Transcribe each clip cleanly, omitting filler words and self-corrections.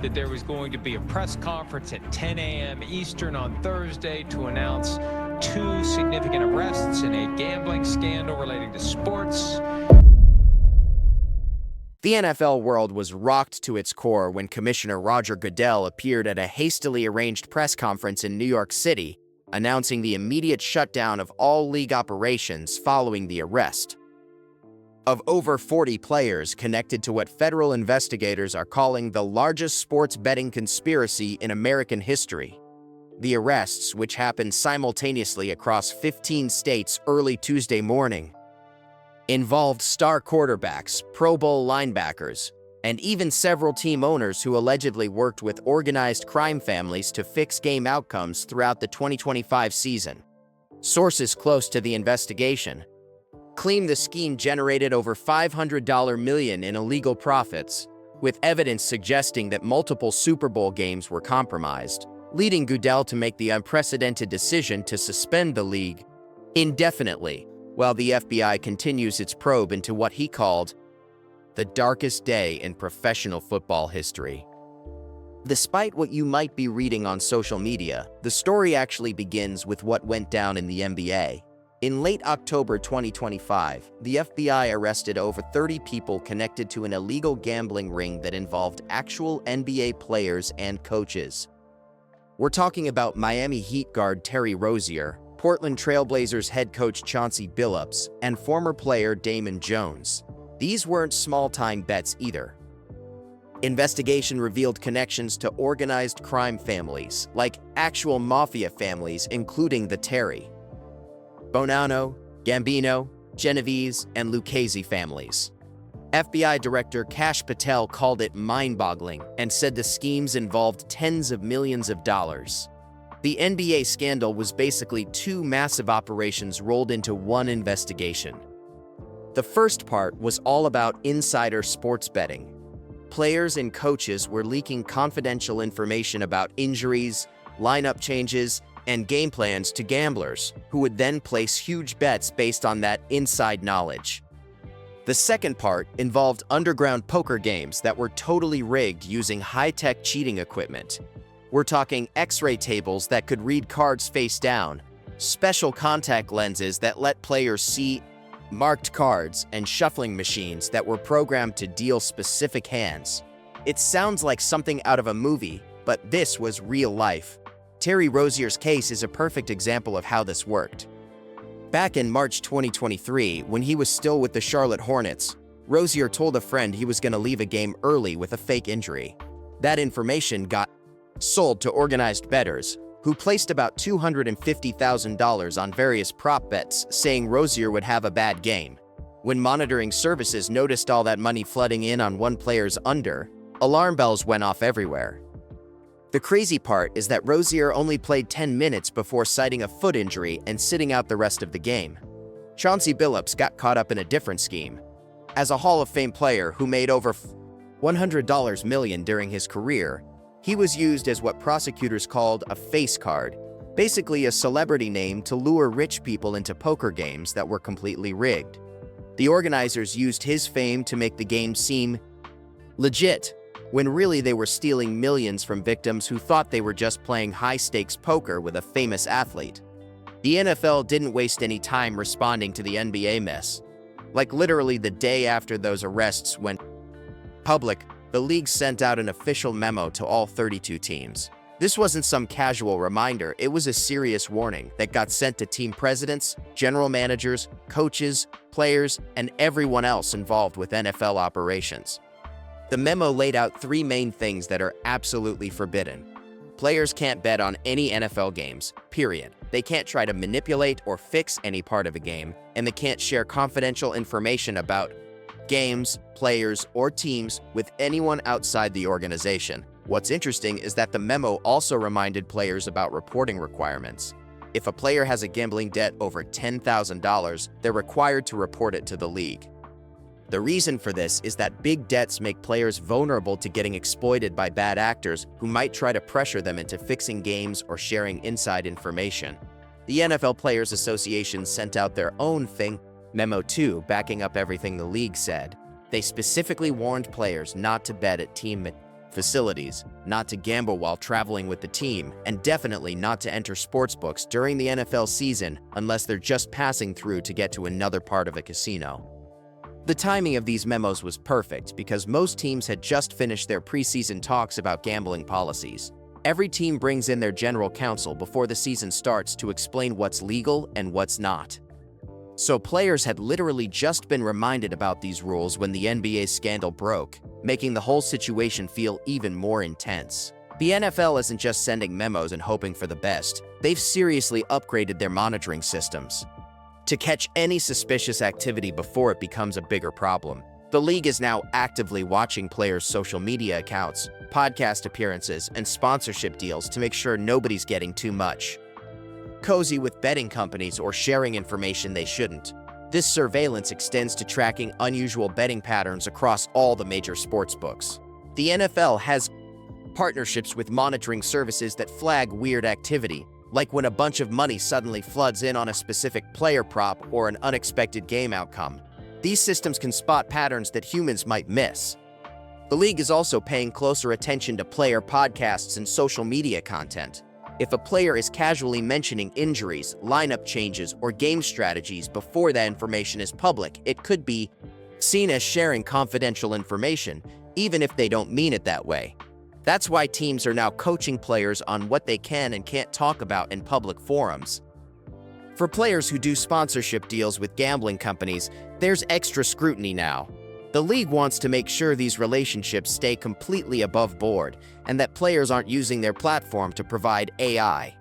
that there was going to be a press conference at 10 a.m. Eastern on Thursday to announce two significant arrests in a gambling scandal relating to sports. The NFL world was rocked to its core when Commissioner Roger Goodell appeared at a hastily arranged press conference in New York City, announcing the immediate shutdown of all league operations following the arrest of over 40 players connected to what federal investigators are calling the largest sports betting conspiracy in American history. The arrests, which happened simultaneously across 15 states early Tuesday morning, involved star quarterbacks, Pro Bowl linebackers, and even several team owners who allegedly worked with organized crime families to fix game outcomes throughout the 2025 season. Sources close to the investigation claim the scheme generated over $500 million in illegal profits, with evidence suggesting that multiple Super Bowl games were compromised, leading Goodell to make the unprecedented decision to suspend the league indefinitely, while the FBI continues its probe into what he called the darkest day in professional football history. Despite what you might be reading on social media, the story actually begins with what went down in the NBA. In late October 2025, the FBI arrested over 30 people connected to an illegal gambling ring that involved actual NBA players and coaches. We're talking about Miami Heat guard Terry Rozier, Portland Trail Blazers head coach Chauncey Billups, and former player Damon Jones. These weren't small-time bets either. Investigation revealed connections to organized crime families, like actual mafia families including the Terry, Bonanno, Gambino, Genovese, and Lucchese families. FBI Director Kash Patel called it mind-boggling and said the schemes involved tens of millions of dollars. The NBA scandal was basically two massive operations rolled into one investigation. The first part was all about insider sports betting. Players and coaches were leaking confidential information about injuries, lineup changes, and game plans to gamblers, who would then place huge bets based on that inside knowledge. The second part involved underground poker games that were totally rigged using high-tech cheating equipment. We're talking X-ray tables that could read cards face down, special contact lenses that let players see marked cards, and shuffling machines that were programmed to deal specific hands. It sounds like something out of a movie, but this was real life. Terry Rozier's case is a perfect example of how this worked. Back in March 2023, when he was still with the Charlotte Hornets, Rozier told a friend he was going to leave a game early with a fake injury. That information got sold to organized bettors, who placed about $250,000 on various prop bets, saying Rozier would have a bad game. When monitoring services noticed all that money flooding in on one player's under, alarm bells went off everywhere. The crazy part is that Rozier only played 10 minutes before citing a foot injury and sitting out the rest of the game. Chauncey Billups got caught up in a different scheme. As a Hall of Fame player who made over $100 million during his career, he was used as what prosecutors called a face card, basically a celebrity name to lure rich people into poker games that were completely rigged. The organizers used his fame to make the game seem legit, when really they were stealing millions from victims who thought they were just playing high-stakes poker with a famous athlete. The NFL didn't waste any time responding to the NBA mess. Like literally the day after those arrests went public, the league sent out an official memo to all 32 teams. This wasn't some casual reminder, it was a serious warning that got sent to team presidents, general managers, coaches, players, and everyone else involved with NFL operations. The memo laid out three main things that are absolutely forbidden. Players can't bet on any NFL games, period. They can't try to manipulate or fix any part of a game, and they can't share confidential information about games, players, or teams with anyone outside the organization. What's interesting is that the memo also reminded players about reporting requirements. If a player has a gambling debt over $10,000, they're required to report it to the league. The reason for this is that big debts make players vulnerable to getting exploited by bad actors who might try to pressure them into fixing games or sharing inside information. The NFL Players Association sent out their own Memo 2, backing up everything the league said. They specifically warned players not to bet at team facilities, not to gamble while traveling with the team, and definitely not to enter sportsbooks during the NFL season unless they're just passing through to get to another part of a casino. The timing of these memos was perfect because most teams had just finished their preseason talks about gambling policies. Every team brings in their general counsel before the season starts to explain what's legal and what's not. So players had literally just been reminded about these rules when the NBA scandal broke, making the whole situation feel even more intense. The NFL isn't just sending memos and hoping for the best. They've seriously upgraded their monitoring systems to catch any suspicious activity before it becomes a bigger problem. The league is now actively watching players' social media accounts, podcast appearances, and sponsorship deals to make sure nobody's getting too much cozy with betting companies or sharing information they shouldn't. This surveillance extends to tracking unusual betting patterns across all the major sportsbooks. The NFL has partnerships with monitoring services that flag weird activity, like when a bunch of money suddenly floods in on a specific player prop or an unexpected game outcome. These systems can spot patterns that humans might miss. The league is also paying closer attention to player podcasts and social media content. If a player is casually mentioning injuries, lineup changes, or game strategies before that information is public, it could be seen as sharing confidential information, even if they don't mean it that way. That's why teams are now coaching players on what they can and can't talk about in public forums. For players who do sponsorship deals with gambling companies, there's extra scrutiny now. The league wants to make sure these relationships stay completely above board and that players aren't using their platform to provide AI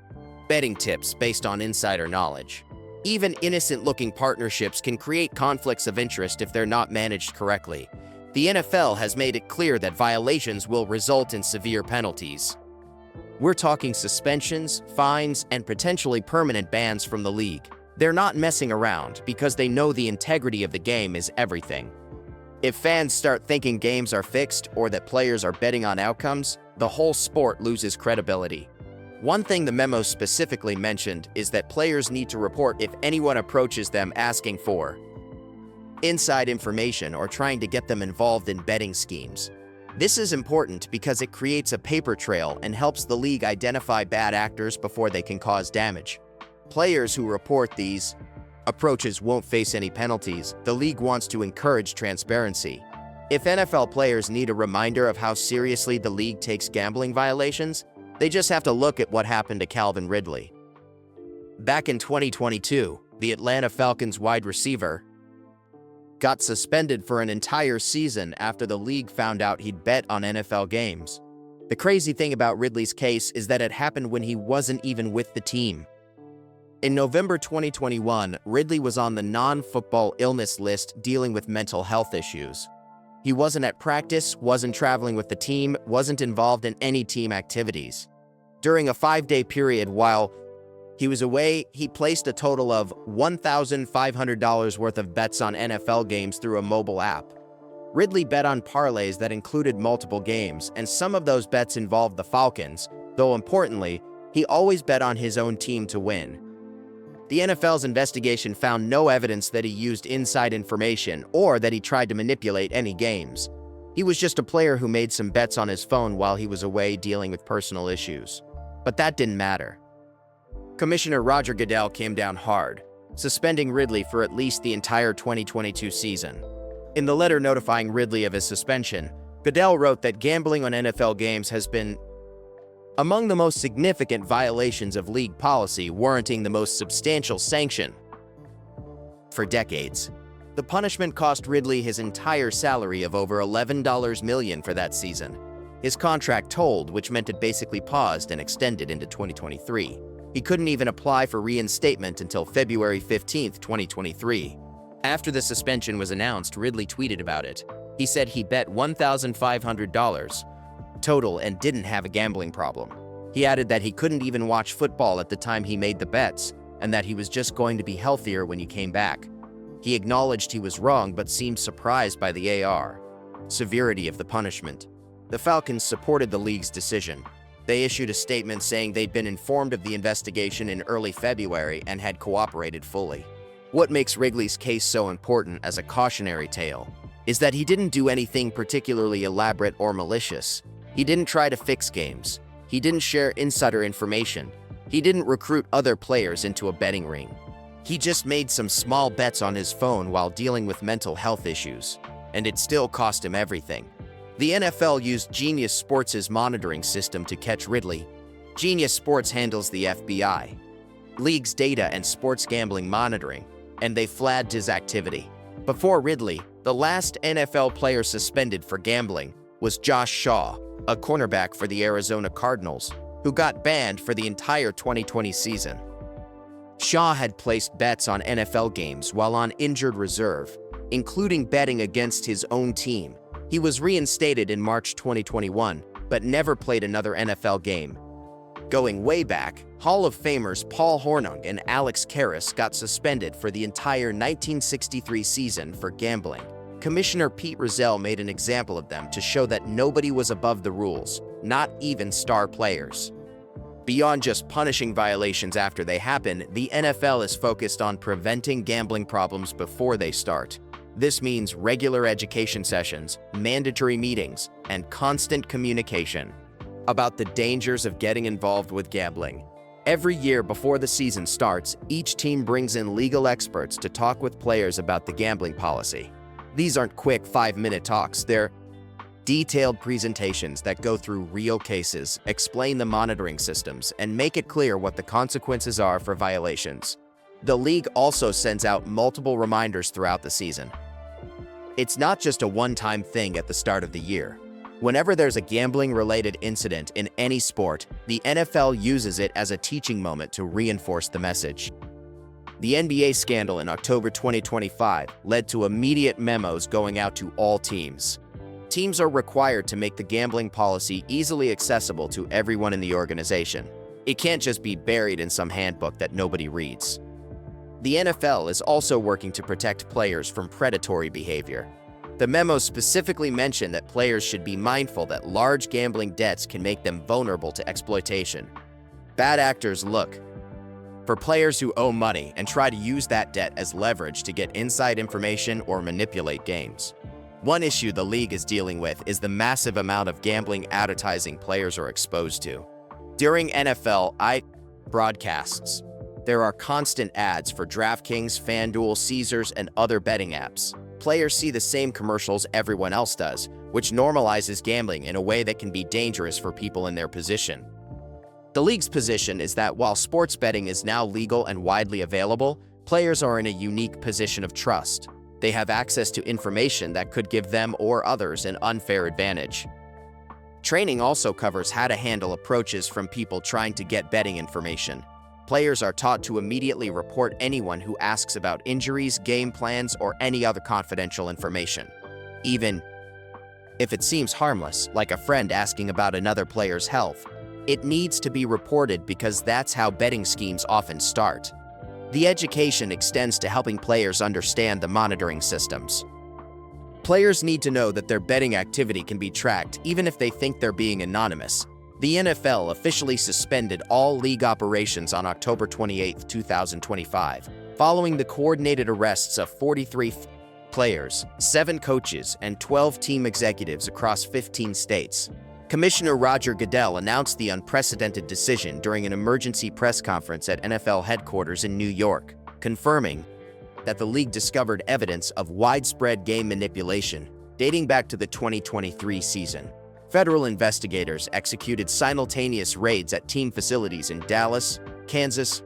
betting tips based on insider knowledge. Even innocent-looking partnerships can create conflicts of interest if they're not managed correctly. The NFL has made it clear that violations will result in severe penalties. We're talking suspensions, fines, and potentially permanent bans from the league. They're not messing around because they know the integrity of the game is everything. If fans start thinking games are fixed or that players are betting on outcomes, the whole sport loses credibility. One thing the memo specifically mentioned is that players need to report if anyone approaches them asking for inside information or trying to get them involved in betting schemes. This is important because it creates a paper trail and helps the league identify bad actors before they can cause damage. Players who report these approaches won't face any penalties. The league wants to encourage transparency. If NFL players need a reminder of how seriously the league takes gambling violations, they just have to look at what happened to Calvin Ridley. Back in 2022, the Atlanta Falcons wide receiver got suspended for an entire season after the league found out he'd bet on NFL games. The crazy thing about Ridley's case is that it happened when he wasn't even with the team. In November 2021, Ridley was on the non-football illness list dealing with mental health issues. He wasn't at practice, wasn't traveling with the team, wasn't involved in any team activities. During a 5-day period while he was away, he placed a total of $1,500 worth of bets on NFL games through a mobile app. Ridley bet on parlays that included multiple games, and some of those bets involved the Falcons, though importantly, he always bet on his own team to win. The NFL's investigation found no evidence that he used inside information or that he tried to manipulate any games. He was just a player who made some bets on his phone while he was away dealing with personal issues. But that didn't matter. Commissioner Roger Goodell came down hard, suspending Ridley for at least the entire 2022 season. In the letter notifying Ridley of his suspension, Goodell wrote that gambling on NFL games has been among the most significant violations of league policy, warranting the most substantial sanction for decades. The punishment cost Ridley his entire salary of over $11 million for that season. His contract told, which meant it basically paused and extended into 2023. He couldn't even apply for reinstatement until February 15, 2023. After the suspension was announced, Ridley tweeted about it. He said he bet $1,500 total and didn't have a gambling problem. He added that he couldn't even watch football at the time he made the bets and that he was just going to be healthier when he came back. He acknowledged he was wrong but seemed surprised by the severity of the punishment. The Falcons supported the league's decision. They issued a statement saying they'd been informed of the investigation in early February and had cooperated fully. What makes Ridley's case so important as a cautionary tale is that he didn't do anything particularly elaborate or malicious. He didn't try to fix games. He didn't share insider information. He didn't recruit other players into a betting ring. He just made some small bets on his phone while dealing with mental health issues, and it still cost him everything. The NFL used Genius Sports' monitoring system to catch Ridley. Genius Sports handles the FBI, league's data and sports gambling monitoring, and they flagged his activity. Before Ridley, the last NFL player suspended for gambling was Josh Shaw, a cornerback for the Arizona Cardinals, who got banned for the entire 2020 season. Shaw had placed bets on NFL games while on injured reserve, including betting against his own team. He was reinstated in March 2021, but never played another NFL game. Going way back, Hall of Famers Paul Hornung and Alex Karras got suspended for the entire 1963 season for gambling. Commissioner Pete Rozelle made an example of them to show that nobody was above the rules, not even star players. Beyond just punishing violations after they happen, the NFL is focused on preventing gambling problems before they start. This means regular education sessions, mandatory meetings, and constant communication about the dangers of getting involved with gambling. Every year before the season starts, each team brings in legal experts to talk with players about the gambling policy. These aren't quick 5-minute talks, they're detailed presentations that go through real cases, explain the monitoring systems, and make it clear what the consequences are for violations. The league also sends out multiple reminders throughout the season. It's not just a one-time thing at the start of the year. Whenever there's a gambling-related incident in any sport, the NFL uses it as a teaching moment to reinforce the message. The NBA scandal in October 2025 led to immediate memos going out to all teams. Teams are required to make the gambling policy easily accessible to everyone in the organization. It can't just be buried in some handbook that nobody reads. The NFL is also working to protect players from predatory behavior. The memos specifically mention that players should be mindful that large gambling debts can make them vulnerable to exploitation. Bad actors look for players who owe money and try to use that debt as leverage to get inside information or manipulate games. One issue the league is dealing with is the massive amount of gambling advertising players are exposed to. During NFL broadcasts, there are constant ads for DraftKings, FanDuel, Caesars, and other betting apps. Players see the same commercials everyone else does, which normalizes gambling in a way that can be dangerous for people in their position. The league's position is that while sports betting is now legal and widely available, players are in a unique position of trust. They have access to information that could give them or others an unfair advantage. Training also covers how to handle approaches from people trying to get betting information. Players are taught to immediately report anyone who asks about injuries, game plans, or any other confidential information. Even if it seems harmless, like a friend asking about another player's health, it needs to be reported because that's how betting schemes often start. The education extends to helping players understand the monitoring systems. Players need to know that their betting activity can be tracked even if they think they're being anonymous. The NFL officially suspended all league operations on October 28, 2025, following the coordinated arrests of 43 players, 7 coaches, and 12 team executives across 15 states. Commissioner Roger Goodell announced the unprecedented decision during an emergency press conference at NFL headquarters in New York, confirming that the league discovered evidence of widespread game manipulation dating back to the 2023 season. Federal investigators executed simultaneous raids at team facilities in Dallas, Kansas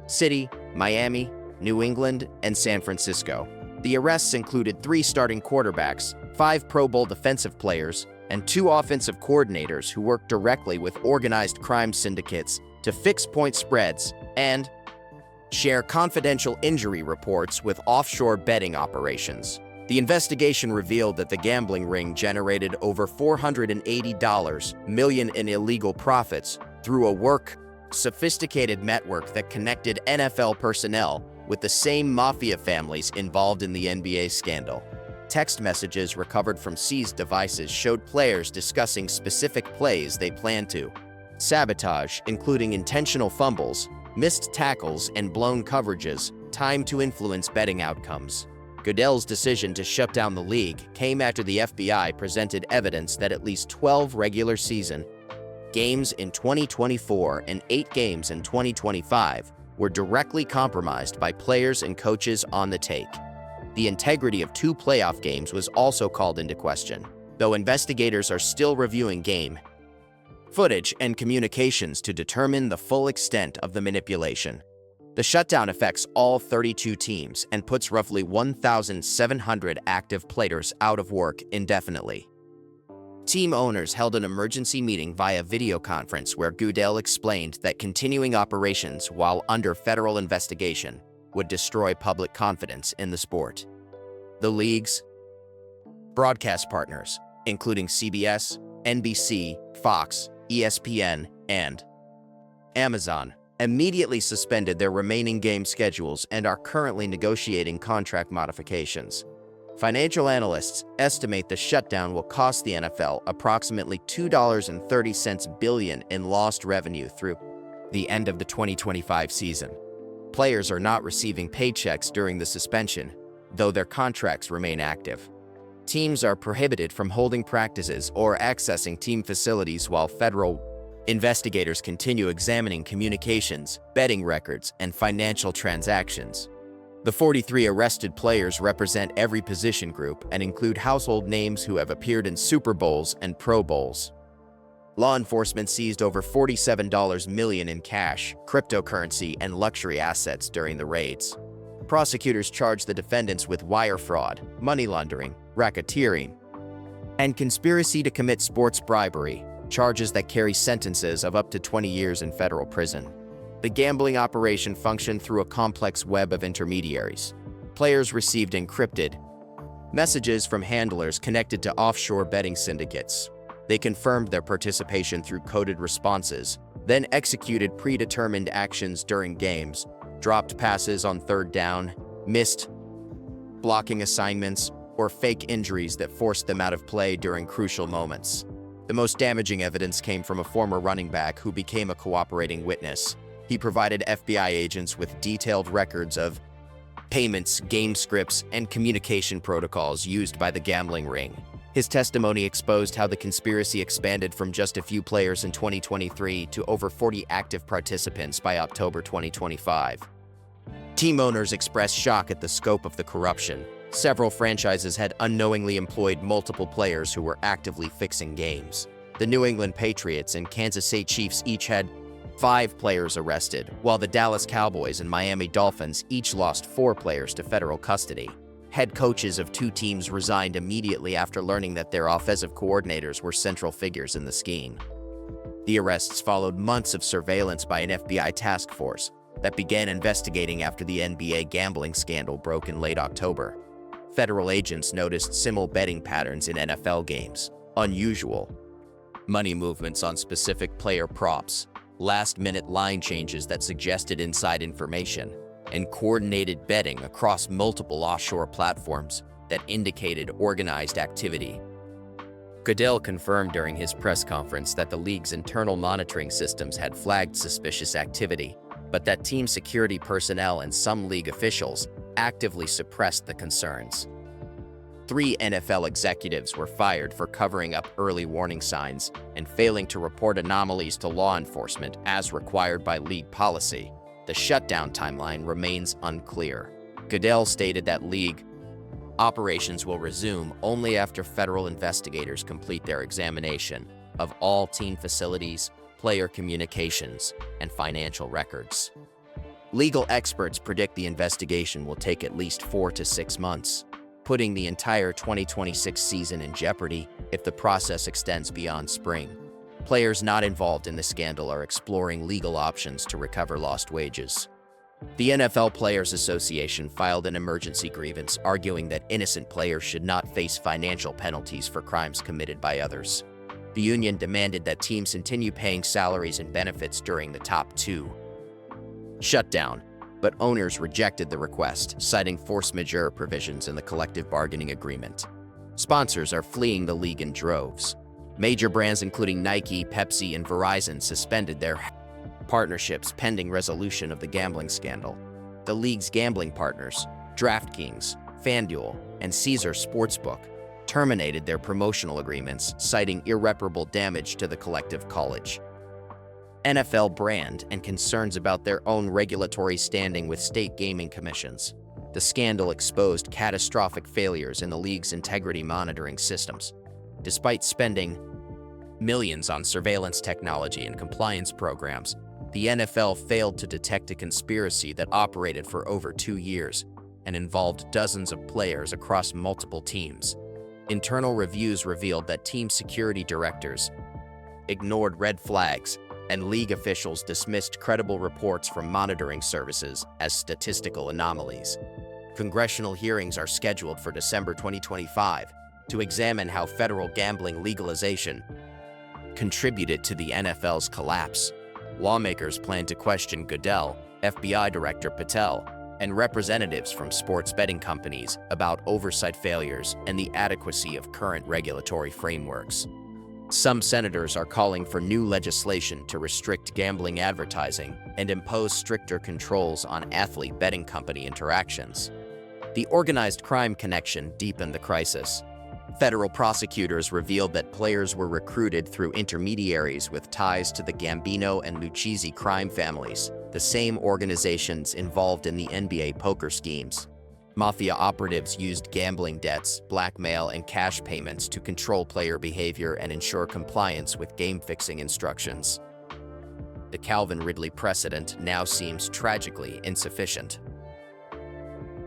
City, Miami, New England, and San Francisco. The arrests included 3 starting quarterbacks, 5 Pro Bowl defensive players, and 2 offensive coordinators who worked directly with organized crime syndicates to fix point spreads and share confidential injury reports with offshore betting operations. The investigation revealed that the gambling ring generated over $480 million in illegal profits through a sophisticated network that connected NFL personnel with the same mafia families involved in the NBA scandal. Text messages recovered from seized devices showed players discussing specific plays they planned to sabotage, including intentional fumbles, missed tackles, and blown coverages, timed to influence betting outcomes. Goodell's decision to shut down the league came after the FBI presented evidence that at least 12 regular season games in 2024 and 8 games in 2025 were directly compromised by players and coaches on the take. The integrity of 2 playoff games was also called into question, though investigators are still reviewing game footage and communications to determine the full extent of the manipulation. The shutdown affects all 32 teams and puts roughly 1,700 active players out of work indefinitely. Team owners held an emergency meeting via video conference where Goodell explained that continuing operations while under federal investigation would destroy public confidence in the sport. The league's broadcast partners, including CBS, NBC, Fox, ESPN, and Amazon, immediately suspended their remaining game schedules and are currently negotiating contract modifications. Financial analysts estimate the shutdown will cost the NFL approximately $2.30 billion in lost revenue through the end of the 2025 season. Players are not receiving paychecks during the suspension, though their contracts remain active. Teams are prohibited from holding practices or accessing team facilities while federal investigators continue examining communications, betting records, and financial transactions. The 43 arrested players represent every position group and include household names who have appeared in Super Bowls and Pro Bowls. Law enforcement seized over $47 million in cash, cryptocurrency, and luxury assets during the raids. Prosecutors charged the defendants with wire fraud, money laundering, racketeering, and conspiracy to commit sports bribery, charges that carry sentences of up to 20 years in federal prison. The gambling operation functioned through a complex web of intermediaries. Players received encrypted messages from handlers connected to offshore betting syndicates. They confirmed their participation through coded responses, then executed predetermined actions during games, dropped passes on third down, missed blocking assignments, or fake injuries that forced them out of play during crucial moments. The most damaging evidence came from a former running back who became a cooperating witness. He provided FBI agents with detailed records of payments, game scripts, and communication protocols used by the gambling ring. His testimony exposed how the conspiracy expanded from just a few players in 2023 to over 40 active participants by October 2025. Team owners expressed shock at the scope of the corruption. Several franchises had unknowingly employed multiple players who were actively fixing games. The New England Patriots and Kansas City Chiefs each had 5 players arrested, while the Dallas Cowboys and Miami Dolphins each lost 4 players to federal custody. Head coaches of 2 teams resigned immediately after learning that their offensive coordinators were central figures in the scheme. The arrests followed months of surveillance by an FBI task force that began investigating after the NBA gambling scandal broke in late October. Federal agents noticed similar betting patterns in NFL games, unusual money movements on specific player props, last-minute line changes that suggested inside information, and coordinated betting across multiple offshore platforms that indicated organized activity. Goodell confirmed during his press conference that the league's internal monitoring systems had flagged suspicious activity, but that team security personnel and some league officials actively suppressed the concerns. 3 NFL executives were fired for covering up early warning signs and failing to report anomalies to law enforcement as required by league policy. The shutdown timeline remains unclear. Goodell stated that league operations will resume only after federal investigators complete their examination of all team facilities, player communications, and financial records. Legal experts predict the investigation will take at least 4 to 6 months, putting the entire 2026 season in jeopardy if the process extends beyond spring. Players not involved in the scandal are exploring legal options to recover lost wages. The NFL Players Association filed an emergency grievance arguing that innocent players should not face financial penalties for crimes committed by others. The union demanded that teams continue paying salaries and benefits during the top 2 shutdown, but owners rejected the request, citing force majeure provisions in the collective bargaining agreement. Sponsors are fleeing the league in droves. Major brands including Nike, Pepsi, and Verizon suspended their partnerships pending resolution of the gambling scandal. The league's gambling partners, DraftKings, FanDuel, and Caesar Sportsbook terminated their promotional agreements, citing irreparable damage to the collective college. NFL brand and concerns about their own regulatory standing with state gaming commissions. The scandal exposed catastrophic failures in the league's integrity monitoring systems. Despite spending millions on surveillance technology and compliance programs, the NFL failed to detect a conspiracy that operated for over 2 years and involved dozens of players across multiple teams. Internal reviews revealed that team security directors ignored red flags, and league officials dismissed credible reports from monitoring services as statistical anomalies. Congressional hearings are scheduled for December 2025 to examine how federal gambling legalization contributed to the NFL's collapse. Lawmakers plan to question Goodell, FBI Director Patel, and representatives from sports betting companies about oversight failures and the adequacy of current regulatory frameworks. Some senators are calling for new legislation to restrict gambling advertising and impose stricter controls on athlete betting company interactions. The organized crime connection deepened the crisis. Federal prosecutors revealed that players were recruited through intermediaries with ties to the Gambino and Lucchese crime families, the same organizations involved in the NBA poker schemes. Mafia operatives used gambling debts, blackmail, and cash payments to control player behavior and ensure compliance with game-fixing instructions. The Calvin Ridley precedent now seems tragically insufficient.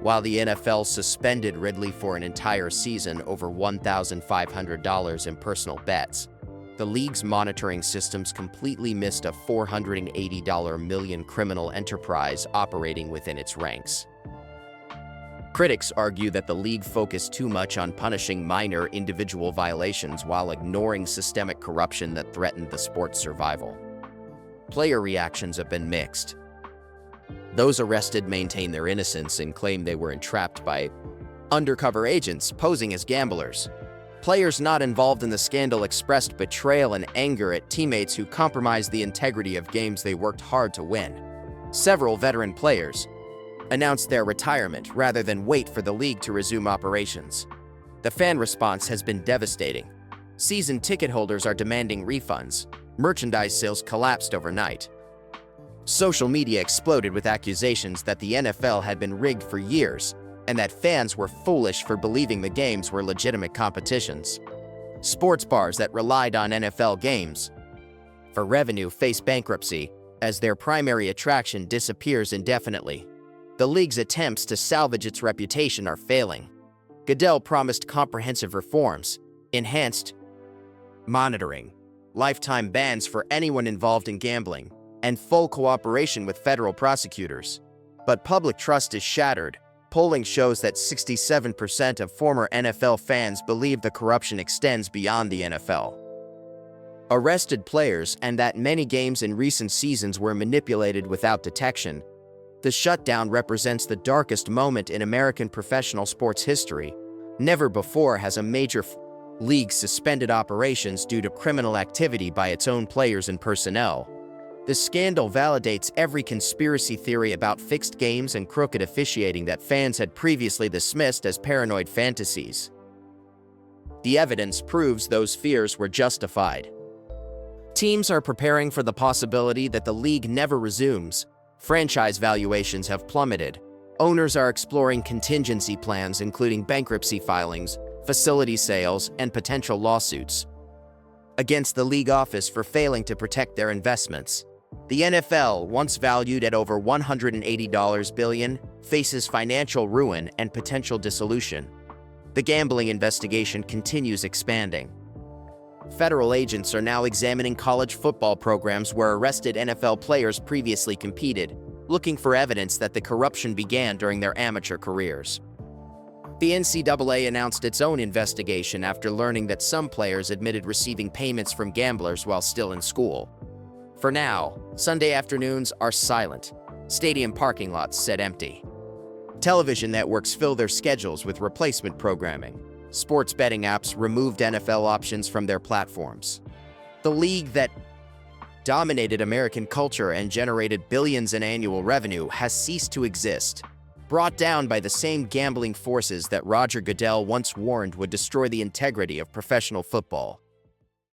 While the NFL suspended Ridley for an entire season over $1,500 in personal bets, the league's monitoring systems completely missed a $480 million criminal enterprise operating within its ranks. Critics argue that the league focused too much on punishing minor individual violations while ignoring systemic corruption that threatened the sport's survival. Player reactions have been mixed. Those arrested maintain their innocence and claim they were entrapped by undercover agents posing as gamblers. Players not involved in the scandal expressed betrayal and anger at teammates who compromised the integrity of games they worked hard to win. Several veteran players announced their retirement rather than wait for the league to resume operations. The fan response has been devastating. Season ticket holders are demanding refunds. Merchandise sales collapsed overnight. Social media exploded with accusations that the NFL had been rigged for years and that fans were foolish for believing the games were legitimate competitions. Sports bars that relied on NFL games for revenue face bankruptcy as their primary attraction disappears indefinitely. The league's attempts to salvage its reputation are failing. Goodell promised comprehensive reforms, enhanced monitoring, lifetime bans for anyone involved in gambling, and full cooperation with federal prosecutors. But public trust is shattered. Polling shows that 67% of former NFL fans believe the corruption extends beyond the NFL. Arrested players and that many games in recent seasons were manipulated without detection. The shutdown represents the darkest moment in American professional sports history. Never before has a major league suspended operations due to criminal activity by its own players and personnel. The scandal validates every conspiracy theory about fixed games and crooked officiating that fans had previously dismissed as paranoid fantasies. The evidence proves those fears were justified. Teams are preparing for the possibility that the league never resumes. Franchise valuations have plummeted. Owners are exploring contingency plans, including bankruptcy filings, facility sales, and potential lawsuits against the league office for failing to protect their investments. The NFL, once valued at over $180 billion, faces financial ruin and potential dissolution. The gambling investigation continues expanding. Federal agents are now examining college football programs where arrested NFL players previously competed, looking for evidence that the corruption began during their amateur careers. The NCAA announced its own investigation after learning that some players admitted receiving payments from gamblers while still in school. For now, Sunday afternoons are silent. Stadium parking lots sit empty. Television networks fill their schedules with replacement programming. Sports betting apps removed NFL options from their platforms. The league that dominated American culture and generated billions in annual revenue has ceased to exist. brought down by the same gambling forces that Roger Goodell once warned would destroy the integrity of professional football.